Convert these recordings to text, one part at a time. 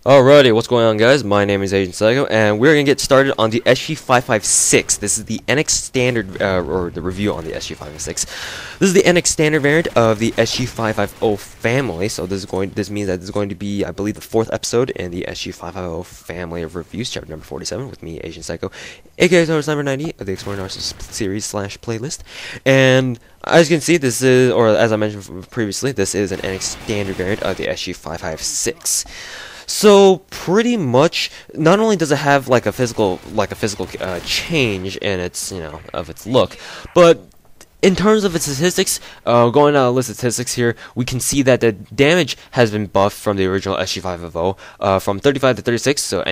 Alrighty, what's going on, guys? My name is Agent Psycho, and we're going to get started on the SG556. This is the NX Standard, or the review on the SG556. This is the NX Standard variant of the SG550 family, so this means that this is going to be, I believe, the 4th episode in the SG550 family of reviews, chapter number 47, with me, Agent Psycho, aka number 90 of the Exploring Narcissist series / playlist. And as you can see, this is, or as I mentioned previously, this is an NX Standard variant of the SG556. So pretty much, not only does it have like a physical change in its, of its look, but in terms of its statistics, going down a list of statistics here, we can see that the damage has been buffed from the original SG550, from 35 to 36. So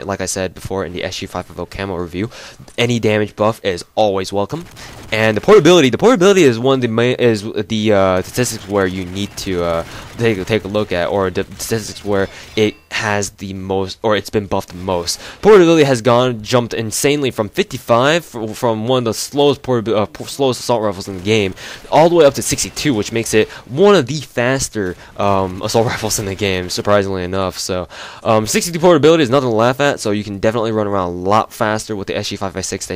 like I said before in the SG550 camo review, any damage buff is always welcome. And the portability is one of the main statistics where you need to take a look at, or the statistics where it has the most, or it's been buffed the most. Portability has jumped insanely from 55, from one of the slowest assault rifles in the game, all the way up to 62, which makes it one of the faster assault rifles in the game, surprisingly enough. So 62 portability is nothing to laugh at, so you can definitely run around a lot faster with the SG556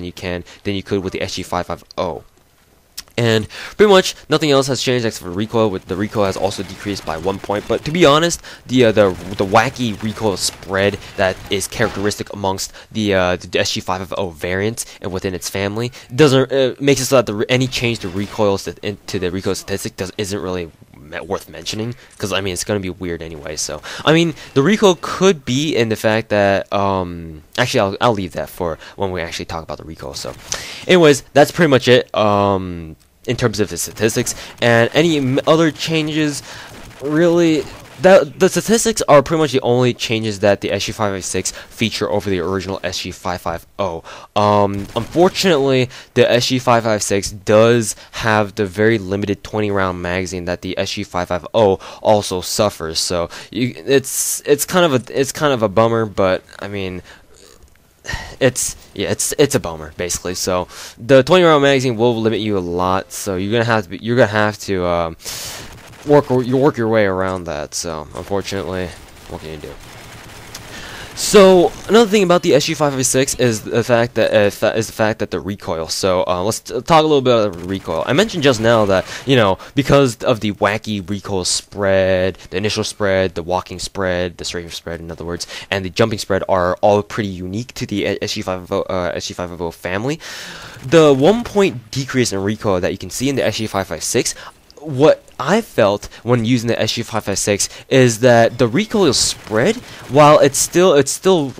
than you could with the SG550. And pretty much nothing else has changed except for recoil. The recoil has also decreased by 1 point. But to be honest, the wacky recoil spread that is characteristic amongst the SG550 variant and within its family doesn't makes it so that any change to recoil to the recoil statistic isn't really worth mentioning, because I mean it's gonna be weird anyway. So I mean the recoil could be in the fact that actually I'll leave that for when we actually talk about the recoil. So anyways, that's pretty much it in terms of the statistics, and any other changes really. The statistics are pretty much the only changes that the SG556 feature over the original SG550. Unfortunately, the SG556 does have the very limited 20-round magazine that the SG550 also suffers. So it's kind of a bummer, but I mean, it's a bummer basically. So the 20-round magazine will limit you a lot. So you're gonna have to work your way around that. So unfortunately, what can you do? So another thing about the SG556 is the fact that the recoil. So let's talk a little bit about the recoil. I mentioned just now that because of the wacky recoil spread, the initial spread, the walking spread, the strafing spread, in other words, and the jumping spread are all pretty unique to the SG550 family. The 1 point decrease in recoil that you can see in the SG556. What I felt when using the SG556 is that the recoil spread, while it still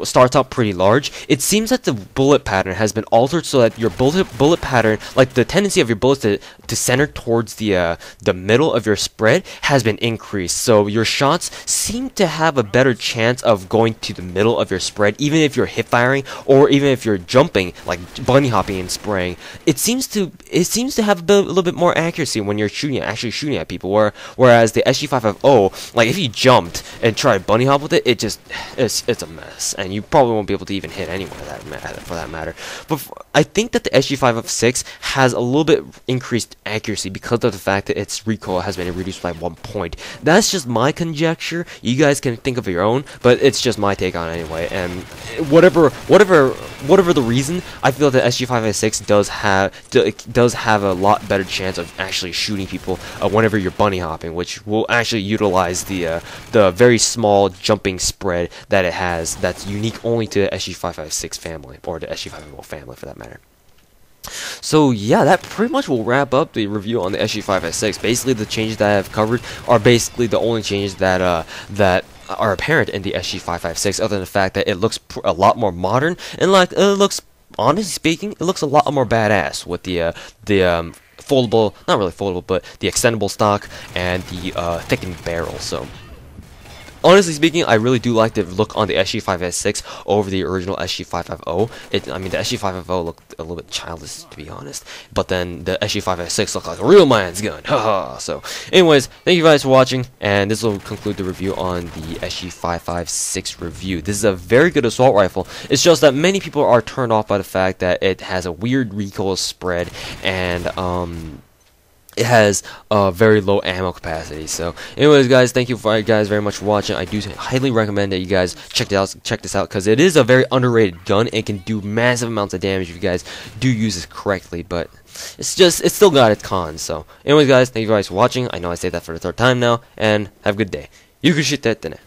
starts out pretty large, it seems that the bullet pattern has been altered so that your bullet pattern, like the tendency of your bullets to center towards the middle of your spread, has been increased. So your shots seem to have a better chance of going to the middle of your spread, even if you're hip firing or even if you're jumping, like bunny hopping and spraying. It seems to have a little bit more accuracy when you're actually shooting at people, whereas the SG550, like if you jumped and tried bunny hop with it, it's a mess, and you probably won't be able to even hit anyone for that matter. But I think that the SG556 has a little bit increased accuracy because of the fact that its recoil has been reduced by 1 point. That's just my conjecture. You guys can think of your own, but it's just my take on it anyway. And whatever the reason, I feel that the SG556 does have a lot better chance of actually shooting people whenever you're bunny hopping, which will actually utilize the very small jumping spread that it has, that's unique only to the SG556 family, or the SG550 family for that matter. So yeah, that pretty much will wrap up the review on the SG556. Basically, the changes that I have covered are basically the only changes that are apparent in the SG556, other than the fact that it looks a lot more modern, and like it looks, honestly speaking, it looks a lot more badass with the foldable, not really foldable, but the extendable stock and the thickened barrel. So honestly speaking, I really do like the look on the SG556 over the original SG550. I mean, the SG550 looked a little bit childish, to be honest, but then the SG556 looked like a real man's gun. Haha. So anyways, thank you guys for watching, and this will conclude the review on the SG556 review. This is a very good assault rifle. It's just that many people are turned off by the fact that it has a weird recoil spread, and it has a very low ammo capacity. So anyways, guys, thank you guys very much for watching. I do highly recommend that you guys check this out because it is a very underrated gun. It can do massive amounts of damage if you guys do use it correctly, but it's still got its cons. So anyways, guys, thank you guys for watching. I know I say that for the third time now, and have a good day. You can shoot that dinner.